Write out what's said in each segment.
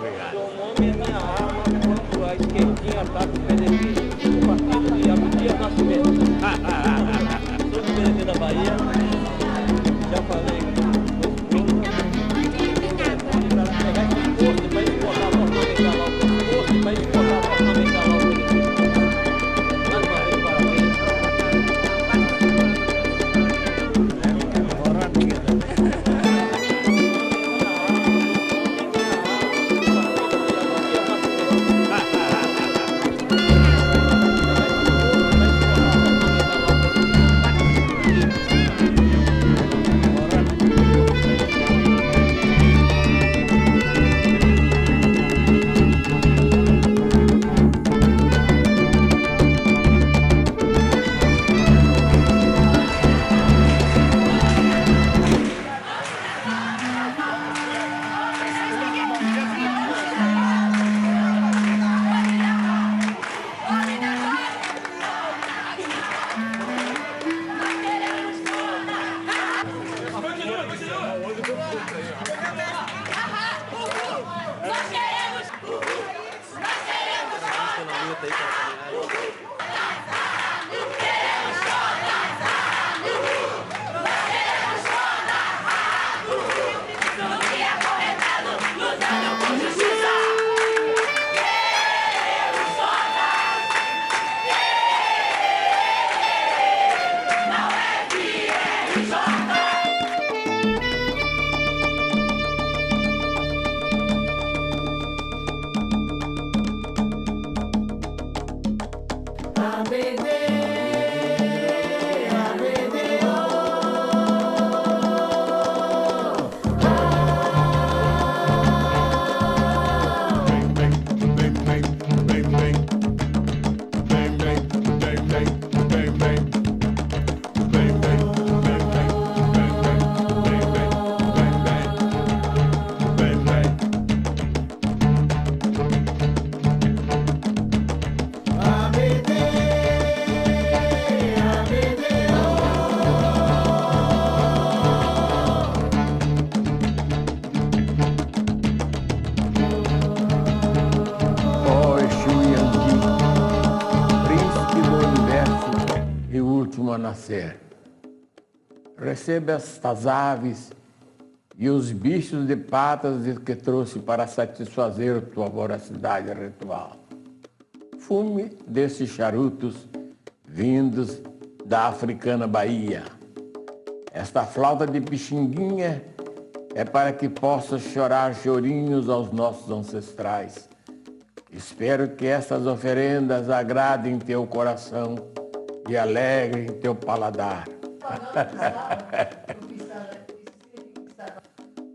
Obrigado. Seu nome é minha arma quando a esquerdinha ataca o PDT. O partido de Abdias Nascimento. Sou do PDT da Bahia. Já falei com para pegar esse posto para exportar ornamental ao posto para exportar ornamental ao PDT. Mais uma vez, parabéns. Ó Exu Yangui, príncipe do universo e último a nascer. Receba estas aves e os bichos de patas que trouxe para satisfazer tua voracidade ritual. Fume desses charutos vindos da africana Bahia. Esta flauta de pixinguinha é para que possas chorar chorinhos aos nossos ancestrais. Espero que estas oferendas agradem teu coração e alegrem teu paladar.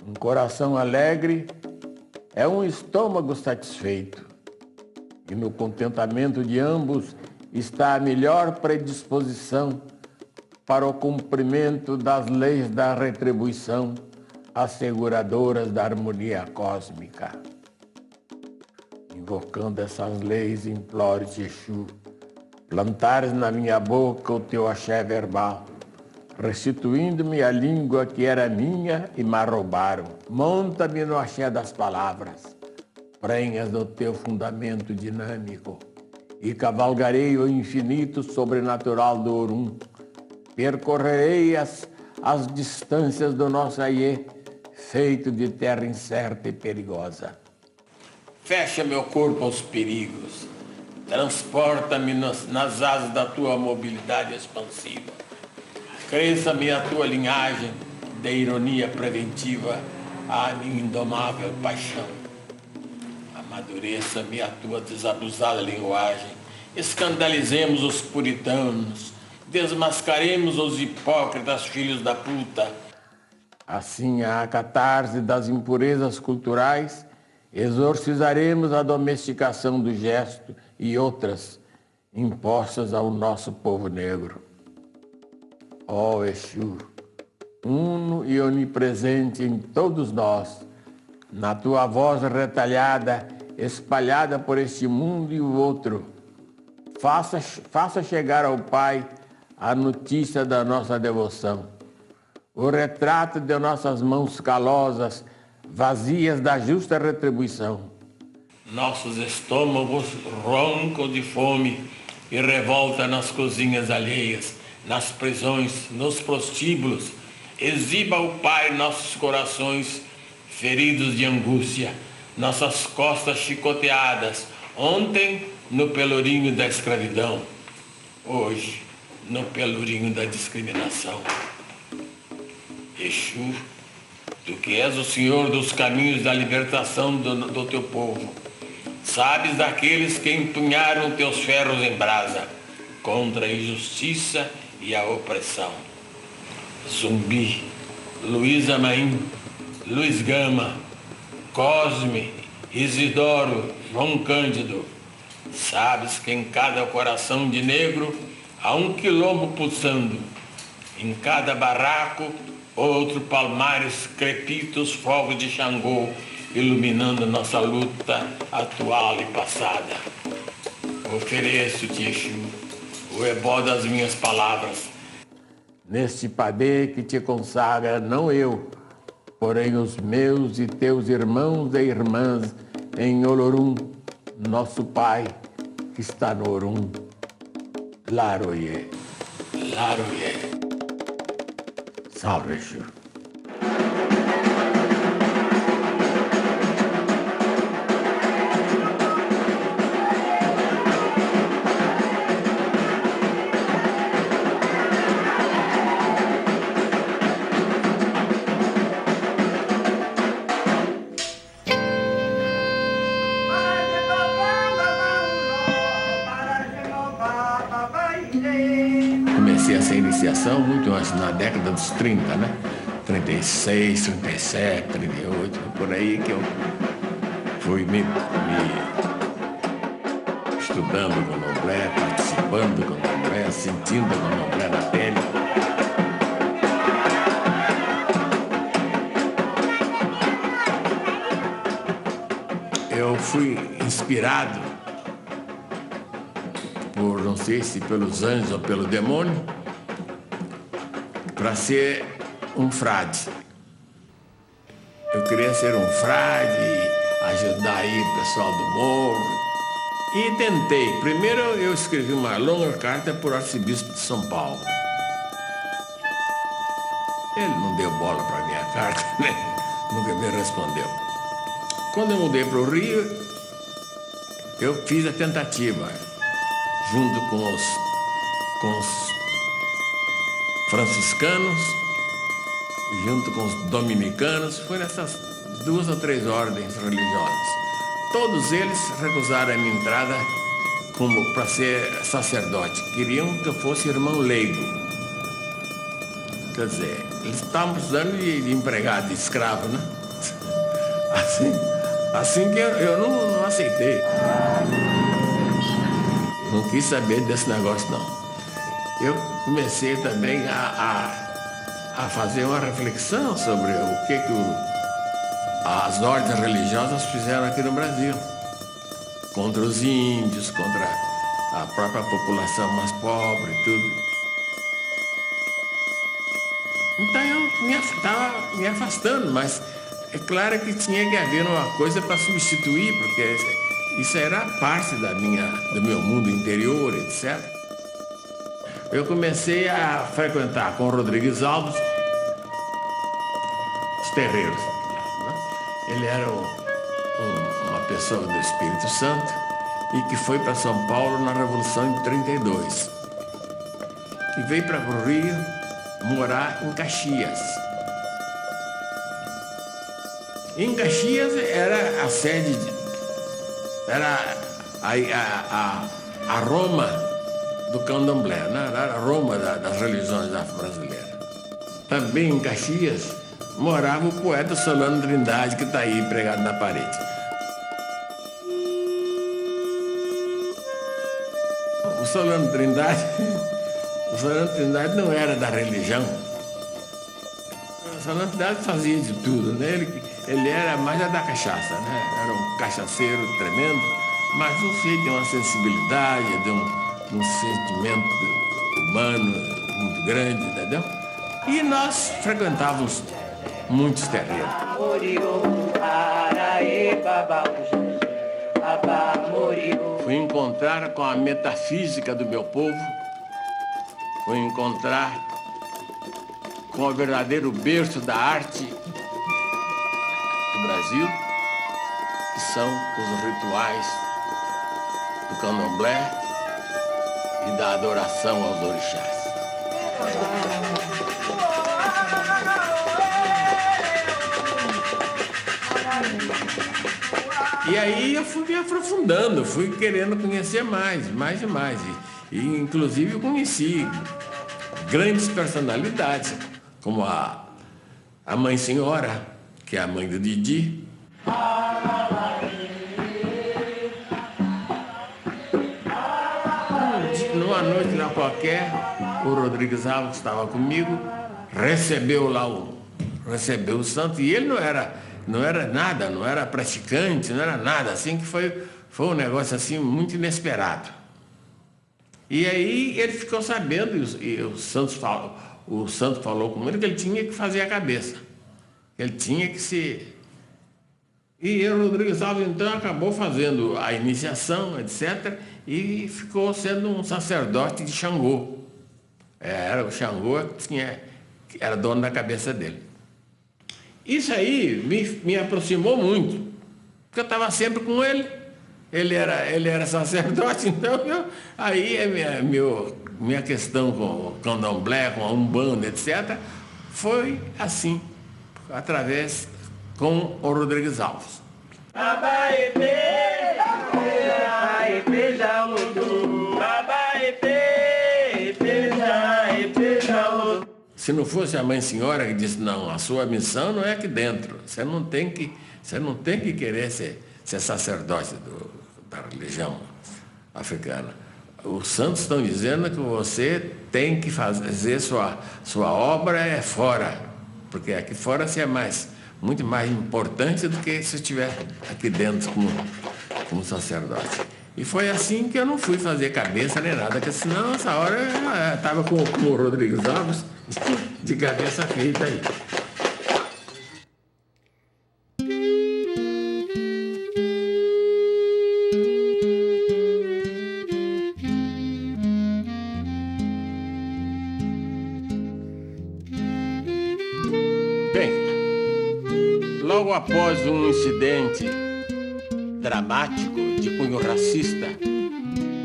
Um coração alegre é um estômago satisfeito. E no contentamento de ambos está a melhor predisposição para o cumprimento das leis da retribuição asseguradoras da harmonia cósmica. Invocando essas leis, imploro-te, Exu, plantares na minha boca o teu axé verbal, restituindo-me a língua que era minha e me roubaram. Monta-me no axé das palavras, prenhas no teu fundamento dinâmico, e cavalgarei o infinito sobrenatural do Orum. Percorrerei as distâncias do nosso Aie, feito de terra incerta e perigosa. Fecha meu corpo aos perigos, transporta-me nas asas da tua mobilidade expansiva. Cresça-me a tua linhagem de ironia preventiva à minha indomável paixão. Amadureça-me a tua desabusada linguagem, escandalizemos os puritanos, desmascaremos os hipócritas filhos da puta. Assim, a catarse das impurezas culturais, exorcizaremos a domesticação do gesto e outras impostas ao nosso povo negro. Ó Exu, uno e onipresente em todos nós, na tua voz retalhada, espalhada por este mundo e o outro, faça chegar ao Pai a notícia da nossa devoção, o retrato de nossas mãos calosas, vazias da justa retribuição, Nossos estômagos roncam de fome e revolta nas cozinhas alheias, nas prisões, nos prostíbulos. Exiba o Pai nossos corações feridos de angústia, nossas costas chicoteadas, ontem no pelourinho da escravidão, hoje no pelourinho da discriminação. Exu, tu que és o Senhor dos caminhos da libertação do teu povo, sabes daqueles que empunharam teus ferros em brasa contra a injustiça e a opressão. Zumbi, Luísa Maim, Luiz Gama, Cosme, Isidoro, João Cândido, sabes que em cada coração de negro há um quilombo pulsando, em cada barraco outro palmares crepita os fogos de Xangô, iluminando nossa luta atual e passada. Ofereço-te, Exu, o ebó das minhas palavras. Neste padê que te consagra, não eu, porém os meus e teus irmãos e irmãs em Olorum, nosso Pai que está no Orum. Laroye, Laroye. Salve, Exu. Comecei essa iniciação muito antes, na década dos 30, né? 36, 37, 38, por aí que eu fui me estudando o candomblé, participando do candomblé, sentindo o candomblé na pele. Eu fui inspirado por, não sei se pelos anjos ou pelo demônio, para ser um frade. Eu queria ser um frade, ajudar aí o pessoal do morro. E tentei. Primeiro eu escrevi uma longa carta para o arcebispo de São Paulo. Ele não deu bola para a minha carta, né? Nunca me respondeu. Quando eu mudei para o Rio, eu fiz a tentativa, junto com os franciscanos, junto com os dominicanos, foi nessas 2 ou 3 ordens religiosas. Todos eles recusaram a minha entrada como para ser sacerdote. Queriam que eu fosse irmão leigo. Quer dizer, eles estavam precisando de empregado, de escravo, né? Assim que eu não aceitei. Não quis saber desse negócio, não. Eu comecei também a fazer uma reflexão sobre o que as ordens religiosas fizeram aqui no Brasil. Contra os índios, contra a própria população mais pobre e tudo. Então eu estava me afastando, mas é claro que tinha que haver uma coisa para substituir, porque isso era parte do meu mundo interior, etc. Eu comecei a frequentar com o Rodrigues Alves os terreiros. Ele era uma pessoa do Espírito Santo e que foi para São Paulo na Revolução de 32. E veio para o Rio morar em Caxias. Em Caxias era a sede, era a Roma do candomblé, né? Era a Roma das religiões afro-brasileiras. Também em Caxias morava o poeta Solano Trindade, que está aí pregado na parede. O Solano Trindade não era da religião. O Solano Trindade fazia de tudo, né? Ele era mais da cachaça, né? Era um cachaceiro tremendo, mas não sei, de uma sensibilidade, de um sentimento humano muito grande, entendeu? E nós frequentávamos muitos terreiros. fui encontrar com a metafísica do meu povo, fui encontrar com o verdadeiro berço da arte do Brasil, que são os rituais do candomblé e da adoração aos orixás. E aí eu fui me aprofundando, fui querendo conhecer mais e mais. E inclusive eu conheci grandes personalidades, como a Mãe Senhora, que é a mãe do Didi. Numa noite lá qualquer, o Rodrigues Alves, que estava comigo, recebeu o santo, e ele não era nada, não era praticante, não era nada, assim que foi um negócio assim muito inesperado. E aí ele ficou sabendo, e o santo falou com ele que ele tinha que fazer a cabeça. Ele tinha que se... E o Rodrigues Alves então acabou fazendo a iniciação, etc., e ficou sendo um sacerdote de Xangô. Era o Xangô que era dono da cabeça dele. Isso aí me aproximou muito, porque eu estava sempre com ele. Ele era sacerdote, então aí minha questão com o candomblé, com a Umbanda, etc., foi assim, com o Rodrigues Alves. Se não fosse a Mãe Senhora que disse, não, a sua missão não é aqui dentro, você não tem que querer ser sacerdote da religião africana. Os santos estão dizendo que você tem que fazer sua obra fora, porque aqui fora você é muito mais importante do que se estiver aqui dentro como sacerdote. E foi assim que eu não fui fazer cabeça nem nada, porque senão essa hora eu estava com o Rodrigues Alves de cabeça feita aí. Bem, logo após um incidente dramático de cunho racista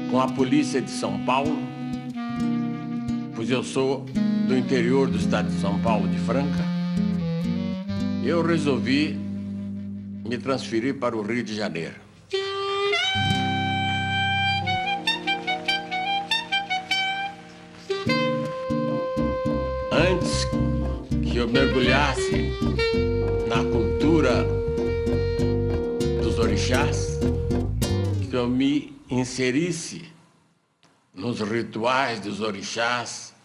com a polícia de São Paulo, pois eu sou do interior do estado de São Paulo, de Franca, eu resolvi me transferir para o Rio de Janeiro. Antes que eu mergulhasse na cultura dos orixás, que eu me inserisse nos rituais dos orixás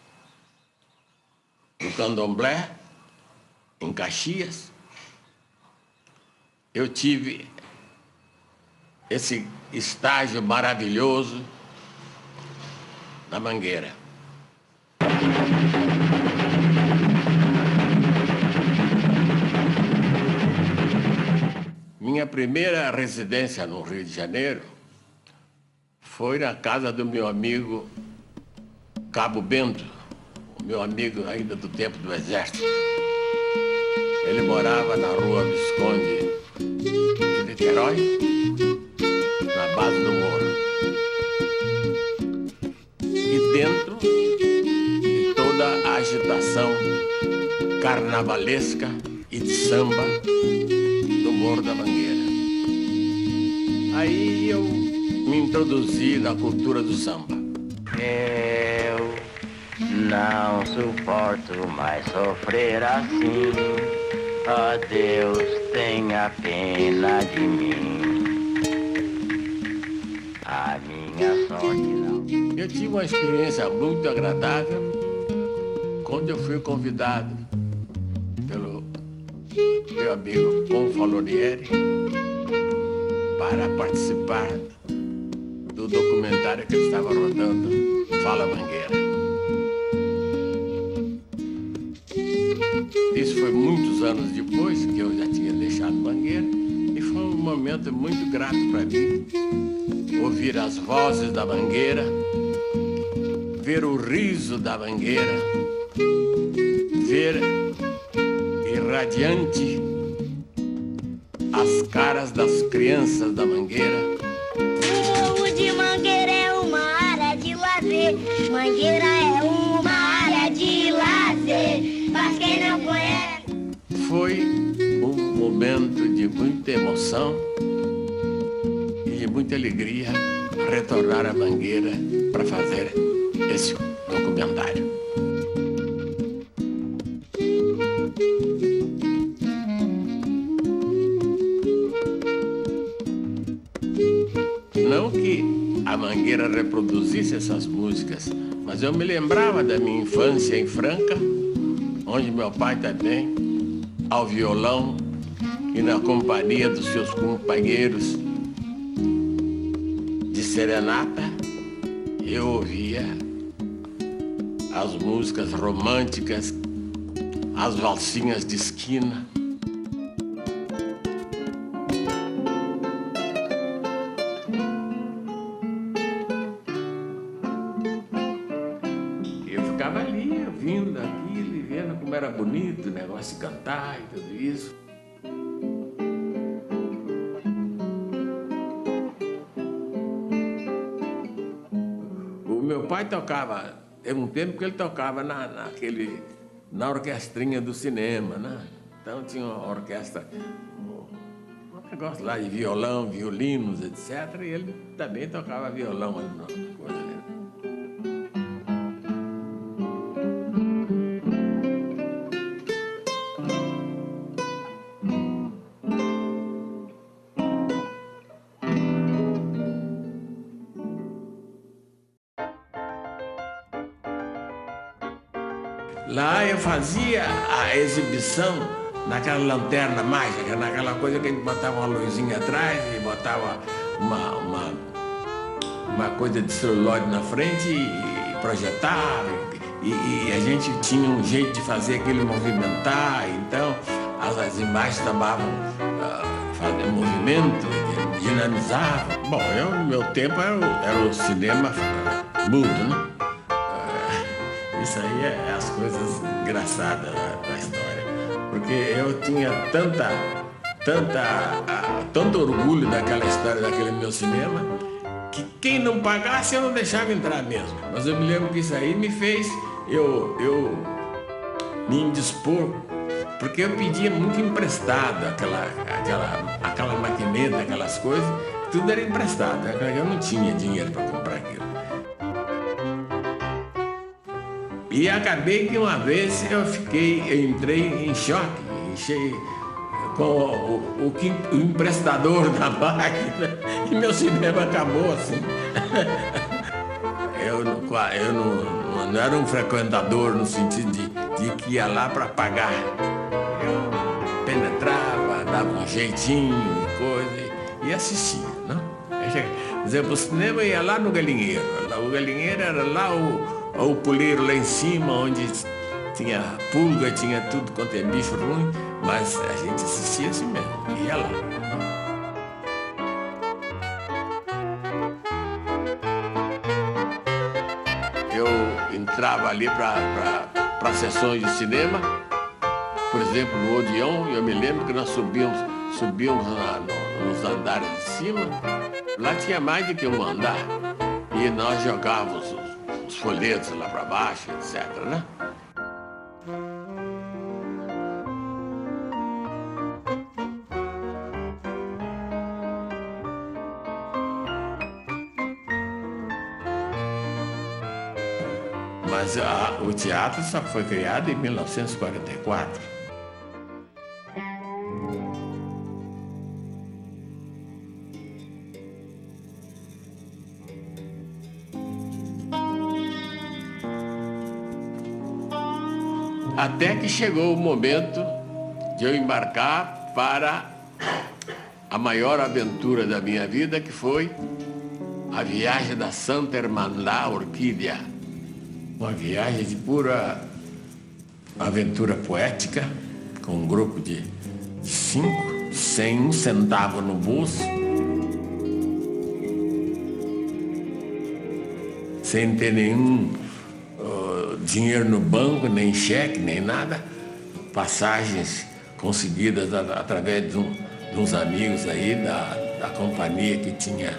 do candomblé, em Caxias, eu tive esse estágio maravilhoso na Mangueira. Minha primeira residência no Rio de Janeiro foi na casa do meu amigo Cabo Bento, meu amigo ainda do tempo do Exército. Ele morava na rua Visconde de Niterói, na base do morro. E dentro de toda a agitação carnavalesca e de samba do Morro da Mangueira. Aí eu me introduzi na cultura do samba. Eu não suporto mais sofrer assim. Ó Deus, tenha pena de mim. A minha sorte não. Eu tive uma experiência muito agradável quando eu fui convidado pelo meu amigo Confalonieri para participar do documentário que ele estava rodando, Fala Mangueira. Isso foi muitos anos depois que eu já tinha deixado Mangueira, e foi um momento muito grato para mim. Ouvir as vozes da mangueira, ver o riso da mangueira, ver irradiante as caras das crianças da mangueira. O Morro de Mangueira é uma área de lazer. Mangueira é uma área de lazer. Mas quem não conhece... Foi um momento de muita emoção e de muita alegria retornar à Mangueira para fazer esse documentário. Não que a Mangueira reproduzisse essas músicas, mas eu me lembrava da minha infância em Franca, onde meu pai também, ao violão e na companhia dos seus companheiros de serenata, eu ouvia as músicas românticas, as valsinhas de esquina. Eu ficava ali, ouvindo aquilo e vendo como era bonito o negócio de cantar e tudo isso. O meu pai tocava, teve um tempo que ele tocava na orquestrinha do cinema, né? Então tinha uma orquestra, um negócio lá de violão, violinos, etc. E ele também tocava violão ali na coisa ali. Lá eu fazia a exibição naquela lanterna mágica, naquela coisa que a gente botava uma luzinha atrás e botava uma coisa de celulose na frente e projetava. E a gente tinha um jeito de fazer aquilo movimentar, então as imagens tomavam, faziam movimento, dinamizavam. Bom, no meu tempo era o cinema mudo, né? Isso aí é as coisas engraçadas da história, porque eu tinha tanto orgulho daquela história, daquele meu cinema, que quem não pagasse eu não deixava entrar mesmo. Mas eu me lembro que isso aí me fez eu me indispor, porque eu pedia muito emprestado, aquela maquineta, aquelas coisas, tudo era emprestado, eu não tinha dinheiro para comprar aquilo. E acabei que uma vez eu entrei em choque, com o emprestador da máquina e meu cinema acabou assim. Eu não era um frequentador no sentido de que ia lá para pagar. Eu penetrava, dava um jeitinho e coisa e assistia, né? Por exemplo, o cinema ia lá no galinheiro. O galinheiro era lá o puleiro lá em cima, onde tinha pulga, tinha tudo quanto é bicho ruim, mas a gente assistia assim mesmo, ia lá. Eu entrava ali para sessões de cinema, por exemplo, no Odeon, eu me lembro que nós subíamos nos andares de cima, lá tinha mais do que um andar, e nós jogávamos os folhetos lá para baixo, etc., né? Mas o teatro só foi criado em 1944. Até que chegou o momento de eu embarcar para a maior aventura da minha vida, que foi a viagem da Santa Irmandad Orquídea. Uma viagem de pura aventura poética, com um grupo de 5 sem um centavo no bolso, sem ter nenhum dinheiro no banco, nem cheque, nem nada. Passagens conseguidas através de uns amigos aí da companhia que tinha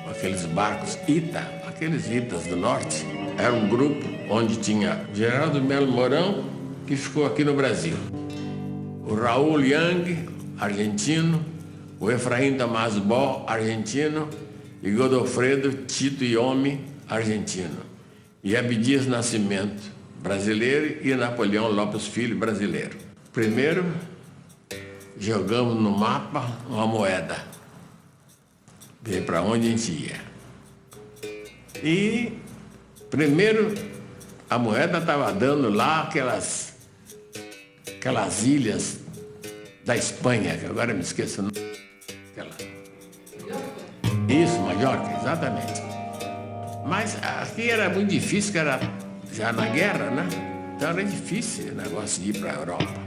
aqueles barcos aqueles Itas do Norte. Era um grupo onde tinha Geraldo Melo Mourão, que ficou aqui no Brasil, o Raul Yang, argentino, o Efraim Tomás Bó, argentino, e Godofredo Tito Iommi, argentino, e Abdias Nascimento, brasileiro, e Napoleão Lopes Filho, brasileiro. Primeiro, jogamos no mapa uma moeda, ver para onde a gente ia. E primeiro a moeda estava dando lá aquelas ilhas da Espanha, que agora me esqueço o nome. Isso, Mallorca, exatamente. Mas aqui era muito difícil, que era já na guerra, né? Então era difícil o negócio de ir para a Europa.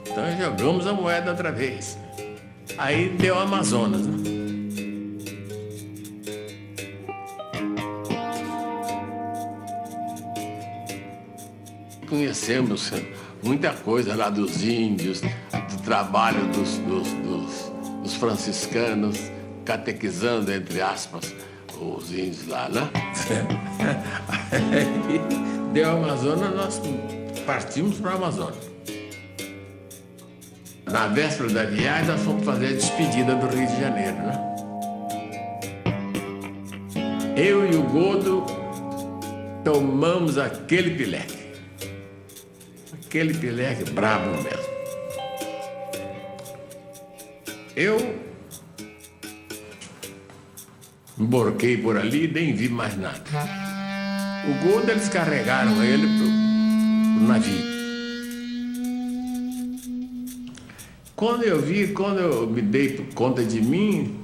Então jogamos a moeda outra vez. Aí deu Amazonas, né? Conhecemos muita coisa lá dos índios, do trabalho dos franciscanos, catequizando, entre aspas, os índios lá, né? Aí deu Amazonas, nós partimos para a Amazônia. Na véspera da viagem, nós fomos fazer a despedida do Rio de Janeiro, né? Eu e o Godo tomamos aquele pileque. Aquele pileque brabo mesmo. Eu emborquei por ali e nem vi mais nada. O Godo, eles carregaram ele pro navio. Quando eu me dei por conta de mim,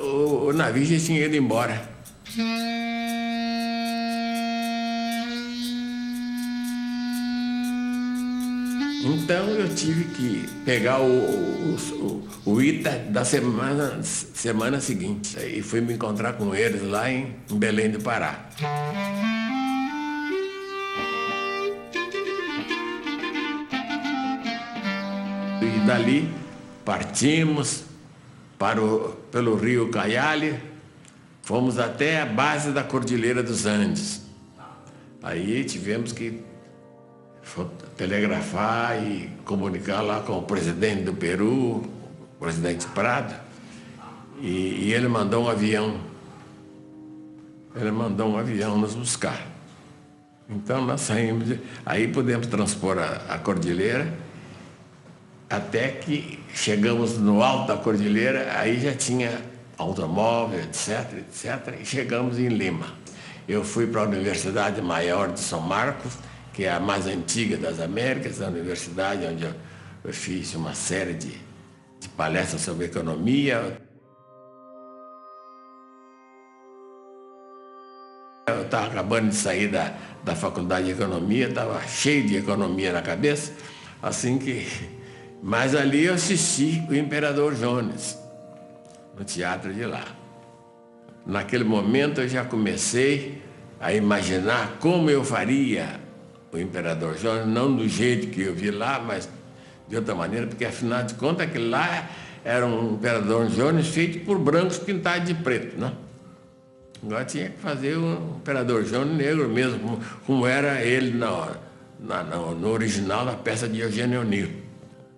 o navio já tinha ido embora. Então eu tive que pegar o Ita da semana seguinte e fui me encontrar com eles lá em Belém do Pará. E dali partimos pelo rio Caiali, fomos até a base da Cordilheira dos Andes. Aí tivemos que telegrafar e comunicar lá com o presidente do Peru, o presidente Prado, e ele mandou um avião. Ele mandou um avião nos buscar. Então nós saímos, aí pudemos transpor a cordilheira, até que chegamos no alto da cordilheira, aí já tinha automóvel, etc, etc, e chegamos em Lima. Eu fui para a Universidade Maior de São Marcos, que é a mais antiga das Américas, a universidade onde eu fiz uma série de palestras sobre economia. Eu estava acabando de sair da faculdade de economia, estava cheio de economia na cabeça, assim que... Mas ali eu assisti o Imperador Jones, no teatro de lá. Naquele momento eu já comecei a imaginar como eu faria o Imperador Jones, não do jeito que eu vi lá, mas de outra maneira, porque afinal de contas aquele lá era um Imperador Jones feito por brancos pintados de preto, né? Agora tinha que fazer um Imperador Jones negro mesmo, como era ele no original da peça de Eugênio O'Neill.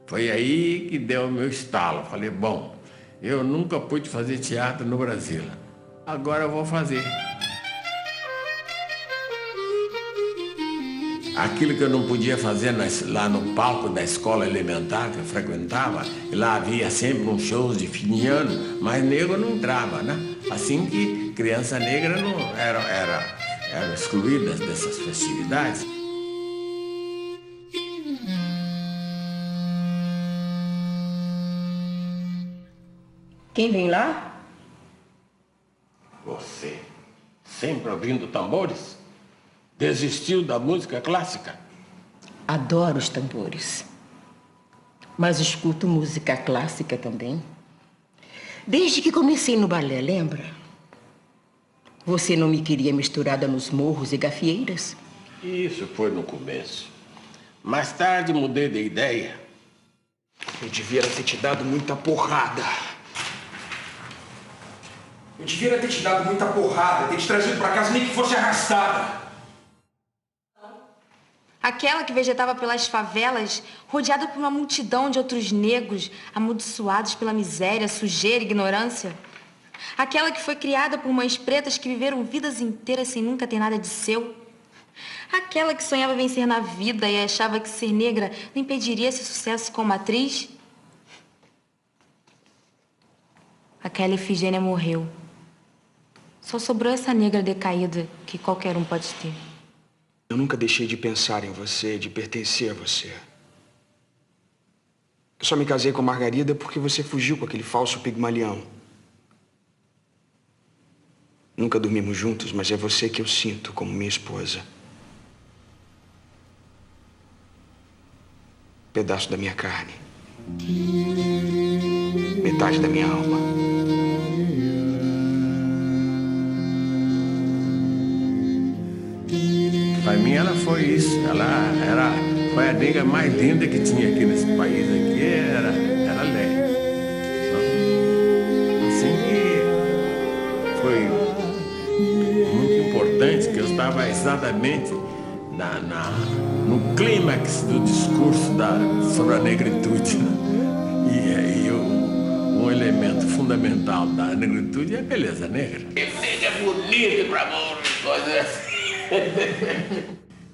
Foi aí que deu o meu estalo. Falei, bom, eu nunca pude fazer teatro no Brasil, agora eu vou fazer. Aquilo que eu não podia fazer lá no palco da escola elementar que eu frequentava, e lá havia sempre uns shows de fim de ano, mas negro não entrava, né? Assim que criança negra não eram excluídas dessas festividades. Quem vem lá? Você, sempre ouvindo tambores? Desistiu da música clássica? Adoro os tambores. Mas escuto música clássica também. Desde que comecei no balé, lembra? Você não me queria misturada nos morros e gafieiras? Isso foi no começo. Mais tarde mudei de ideia. Eu devia ter te dado muita porrada. Eu devia ter te dado muita porrada, ter te trazido pra casa nem que fosse arrastada. Aquela que vegetava pelas favelas, rodeada por uma multidão de outros negros, amaldiçoados pela miséria, sujeira e ignorância. Aquela que foi criada por mães pretas que viveram vidas inteiras sem nunca ter nada de seu. Aquela que sonhava vencer na vida e achava que ser negra não impediria seu sucesso como atriz. Aquela Efigênia morreu. Só sobrou essa negra decaída que qualquer um pode ter. Eu nunca deixei de pensar em você, de pertencer a você. Eu só me casei com a Margarida porque você fugiu com aquele falso Pigmalião. Nunca dormimos juntos, mas é você que eu sinto como minha esposa. Pedaço da minha carne. Metade da minha alma. Para mim ela foi isso. Ela foi a negra mais linda que tinha aqui nesse país. Aqui era Lé. Assim que foi muito importante, que eu estava exatamente no clímax do discurso sobre a negritude. Né? Um elemento fundamental da negritude é a beleza negra. É bonita para amor, coisas assim.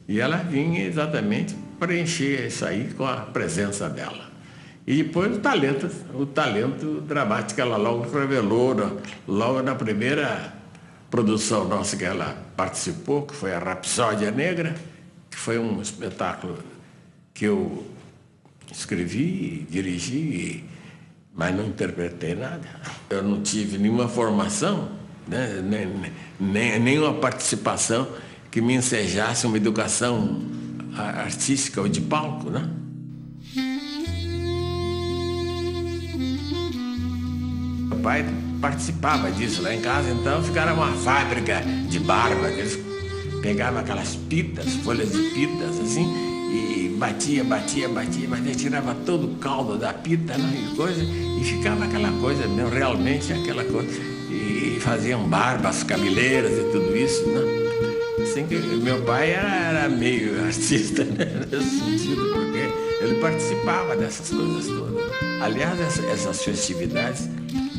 E ela vinha exatamente preencher isso aí com a presença dela. E depois o talento dramático que ela logo revelou, logo na primeira produção nossa que ela participou, que foi a Rapsódia Negra, que foi um espetáculo que eu escrevi, dirigi, mas não interpretei nada. Eu não tive nenhuma formação, né, nenhuma participação que me ensejasse uma educação artística ou de palco, né? Meu pai participava disso lá em casa, então ficava uma fábrica de barba, eles pegavam aquelas pitas, folhas de pitas, assim, e batia, tirava todo o caldo da pita, né, e ficava aquela coisa, realmente aquela coisa, e faziam barbas, cabeleiras e tudo isso, né? Assim que meu pai era meio artista, né, nesse sentido, porque ele participava dessas coisas todas. Aliás, essas festividades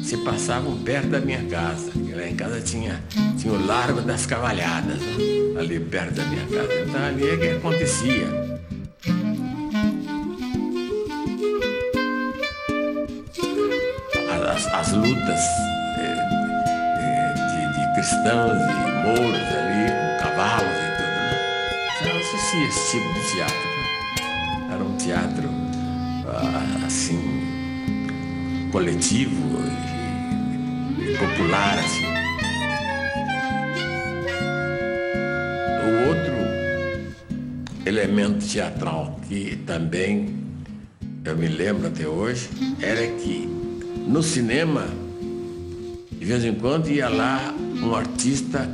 se passavam perto da minha casa. Lá em casa tinha o Largo das Cavalhadas, né, ali perto da minha casa. Então ali é que acontecia. As lutas de cristãos e mouros ali, cavalos e tudo, né? Já assistia esse tipo de teatro, né? Era um teatro, assim, coletivo e popular, assim. O outro elemento teatral que também eu me lembro até hoje era que no cinema, de vez em quando, ia lá um artista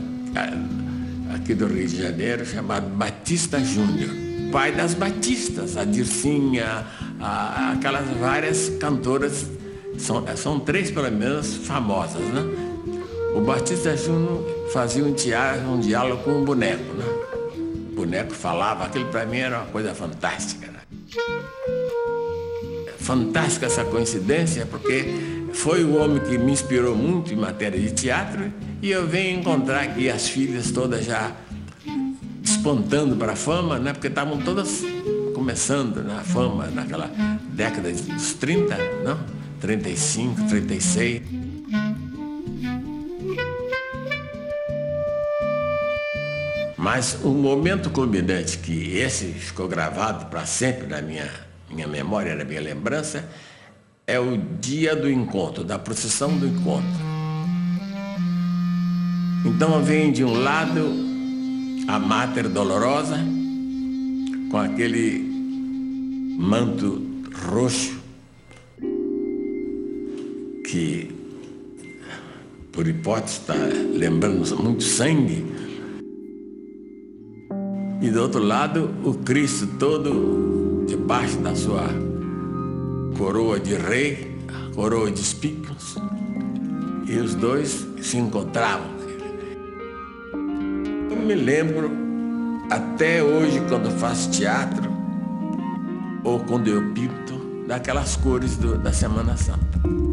aqui do Rio de Janeiro, chamado Batista Júnior, pai das Batistas, a Dircinha, aquelas várias cantoras, são três pelo menos famosas, né? O Batista Júnior fazia um diálogo com um boneco, né? O boneco falava, aquilo para mim era uma coisa fantástica, né? Fantástica essa coincidência, porque foi o homem que me inspirou muito em matéria de teatro, e eu venho encontrar aqui as filhas todas já despontando para a fama, né? Porque estavam todas começando na fama naquela década dos 30, não? 35, 36. Mas um momento culminante, que esse ficou gravado para sempre na minha memória, na minha lembrança, é o dia do encontro, da procissão do encontro. Então vem de um lado a Mater Dolorosa, com aquele manto roxo, que, por hipótese, está lembrando muito sangue. E do outro lado, o Cristo todo debaixo da sua coroa de rei, coroa de espinhos. E os dois se encontravam. Eu me lembro, até hoje, quando faço teatro, ou quando eu pinto, daquelas cores da Semana Santa.